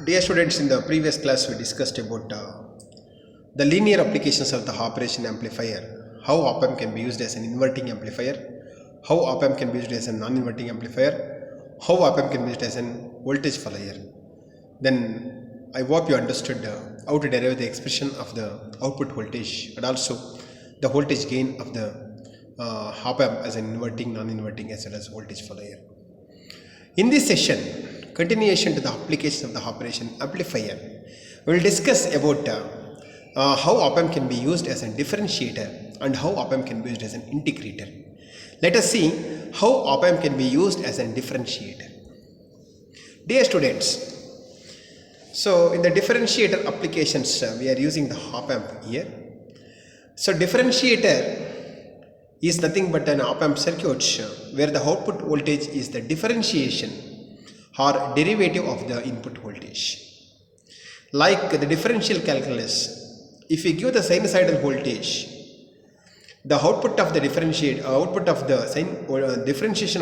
Dear students, in the previous class we discussed about the linear applications of the operation amplifier, how op-amp can be used as an inverting amplifier, how op-amp can be used as a non-inverting amplifier, how op-amp can be used as an voltage follower. Then I hope you understood how to derive the expression of the output voltage and also the voltage gain of the op-amp as an inverting, non-inverting as well as voltage follower. In this session, continuation to the application of the operation amplifier, we will discuss about how op-amp can be used as a differentiator and how op-amp can be used as an integrator. Let us see how op-amp can be used as a differentiator. Dear students, so in the differentiator applications, we are using the op-amp here. So differentiator is nothing but an op-amp circuit where the output voltage is the differentiation or derivative of the input voltage. Like the differential calculus, if we give the sinusoidal voltage, the output of the differentiation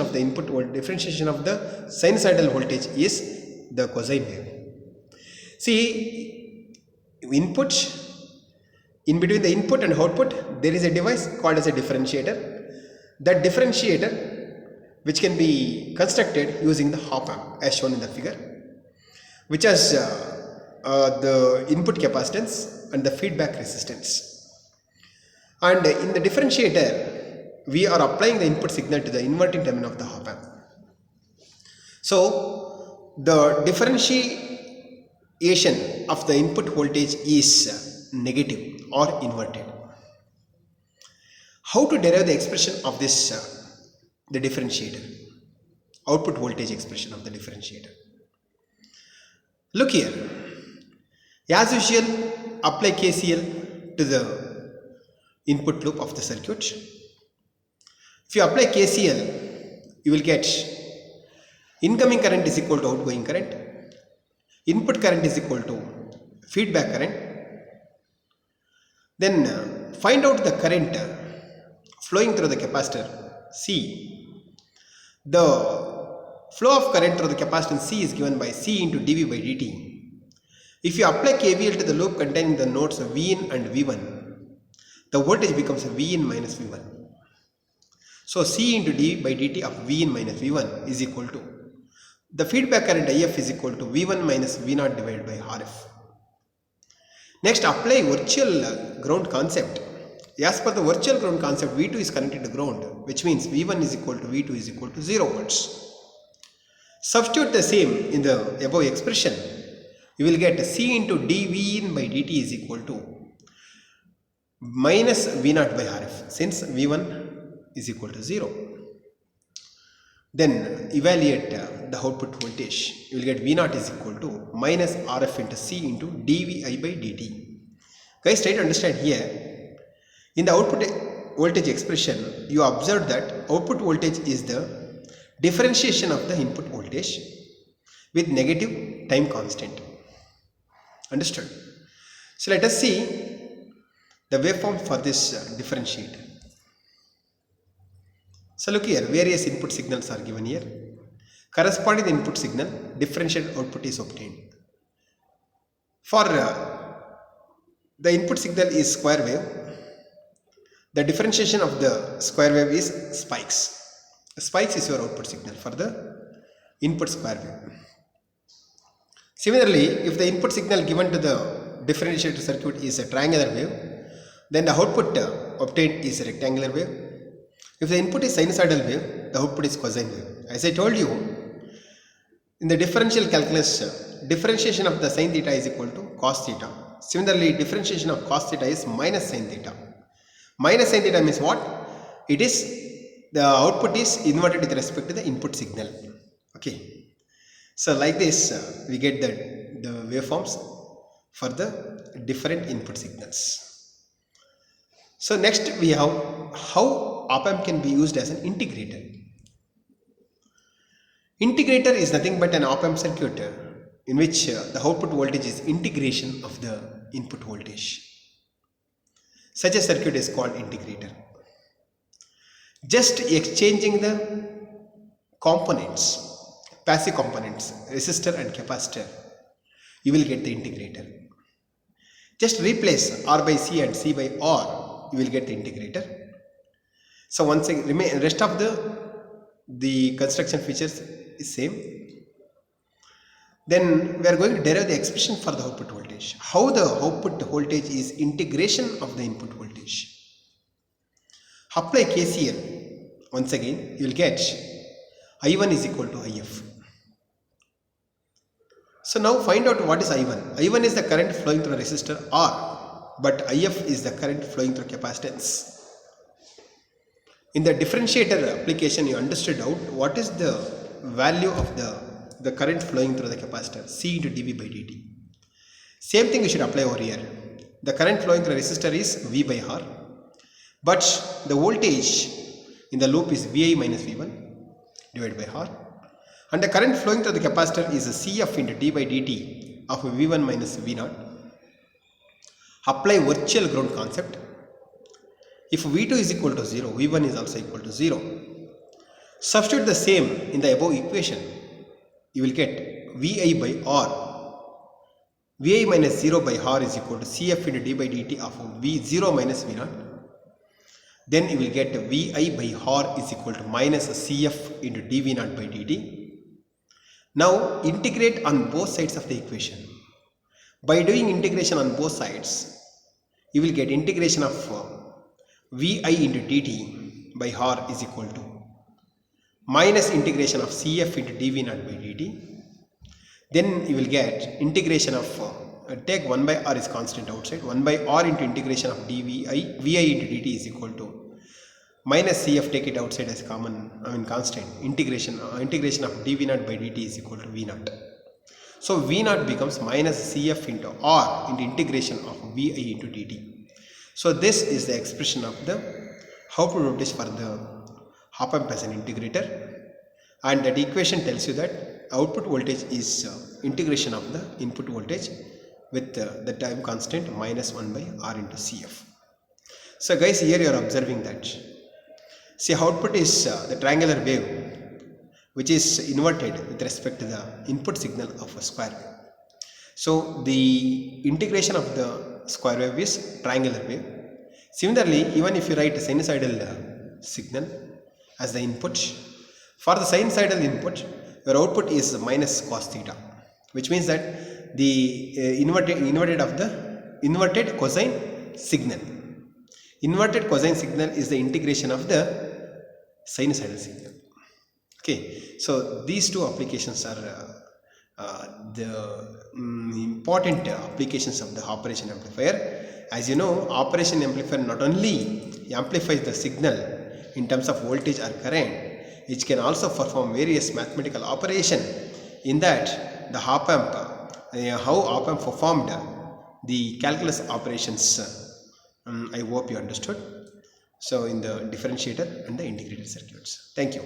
of the input differentiation of the sinusoidal voltage is the cosine wave. See, input. In between the input and output, there is a device called as a differentiator. That differentiator, which can be constructed using the op-amp as shown in the figure, which has the input capacitance and the feedback resistance. And in the differentiator, we are applying the input signal to the inverting terminal of the op-amp. So, the differentiation of the input voltage is negative or inverted. How to derive the expression of this the differentiator, output voltage expression of the differentiator? Look here, as usual, apply KCL to the input loop of the circuit. If you apply KCL, you will get incoming current is equal to outgoing current, input current is equal to feedback current. Then find out the current flowing through the capacitor C. The flow of current through the capacitance C is given by C into dV by dt. If you apply KVL to the loop containing the nodes Vin and V1, the voltage becomes Vin minus V1. So C into dV by dt of Vin minus V1 is equal to the feedback current IF is equal to V1 minus V0 divided by RF. Next, apply virtual ground concept. As per the virtual ground concept, V2 is connected to ground, which means V1 is equal to V2 is equal to 0 volts. Substitute the same in the above expression. You will get C into dV by dt is equal to minus V0 by RF, since V1 is equal to 0. Then evaluate the output voltage. You will get V0 is equal to minus RF into C into dVi by dt. Guys, try to understand here. In the output voltage expression, you observe that output voltage is the differentiation of the input voltage with negative time constant. Understood? So let us see the waveform for this differentiator. So look here, various input signals are given here. Corresponding to the input signal, differential output is obtained. For the input signal is square wave, the differentiation of the square wave is spikes. Spikes is your output signal for the input square wave. Similarly, if the input signal given to the differentiator circuit is a triangular wave, then the output obtained is a rectangular wave. If the input is sinusoidal wave, the output is cosine wave. As I told you, in the differential calculus, differentiation of the sin theta is equal to cos theta. Similarly, differentiation of cos theta is minus sin theta. Minus sin theta means what? It is the output is inverted with respect to the input signal. Okay. So like this, we get the waveforms for the different input signals. So next we have how op-amp can be used as an integrator. Integrator is nothing but an op-amp circuit in which the output voltage is integration of the input voltage. Such a circuit is called integrator. Just exchanging the components, passive components, resistor and capacitor, you will get the integrator. Just replace R by C and C by R, you will get the integrator. So once again, rest of the construction features is same. Then we are going to derive the expression for the output voltage. How the output voltage is integration of the input voltage. Apply KCL. Once again, you will get I1 is equal to IF. So now find out what is I1. I1 is the current flowing through a resistor R, but IF is the current flowing through capacitance. In the differentiator application, you understood out what is the value of the current flowing through the capacitor, C into dV by dt. Same thing you should apply over here. The current flowing through a resistor is V by R, but the voltage in the loop is VI minus V1 divided by R, and the current flowing through the capacitor is Cf into d by dt of V1 minus V0. Apply virtual ground concept. If V2 is equal to 0, V1 is also equal to 0. Substitute the same in the above equation. You will get Vi by R. Vi minus 0 by R is equal to Cf into d by dt of V0 minus V0. Then you will get Vi by R is equal to minus Cf into dV0 by dt. Now integrate on both sides of the equation. By doing integration on both sides, you will get integration of Vi into dt by R is equal to minus integration of Cf into dV0 by dt. Then you will get integration of take 1 by R is constant outside, 1 by R into integration of Vi into dt is equal to minus Cf, take it outside as constant, integration of dV0 by dt is equal to V0. So V0 becomes minus Cf into R into integration of Vi into dt. So this is the expression of the output voltage for the op-amp as an integrator, and that equation tells you that output voltage is integration of the input voltage with the time constant minus 1 by R into Cf. So guys, here you are observing that, see, output is the triangular wave which is inverted with respect to the input signal of a square wave. So the integration of the square wave is triangular wave. Similarly, even if you write a sinusoidal signal as the input, for the sinusoidal input, your output is minus cos theta, which means that the inverted cosine signal. Inverted cosine signal is the integration of the sinusoidal signal. Okay, so these two applications are the important applications of the operation amplifier. As you know, operation amplifier not only amplifies the signal in terms of voltage or current, it can also perform various mathematical operation. In that, the op-amp, how op-amp performed the calculus operations, I hope you understood. So in the differentiator and the integrated circuits. Thank you.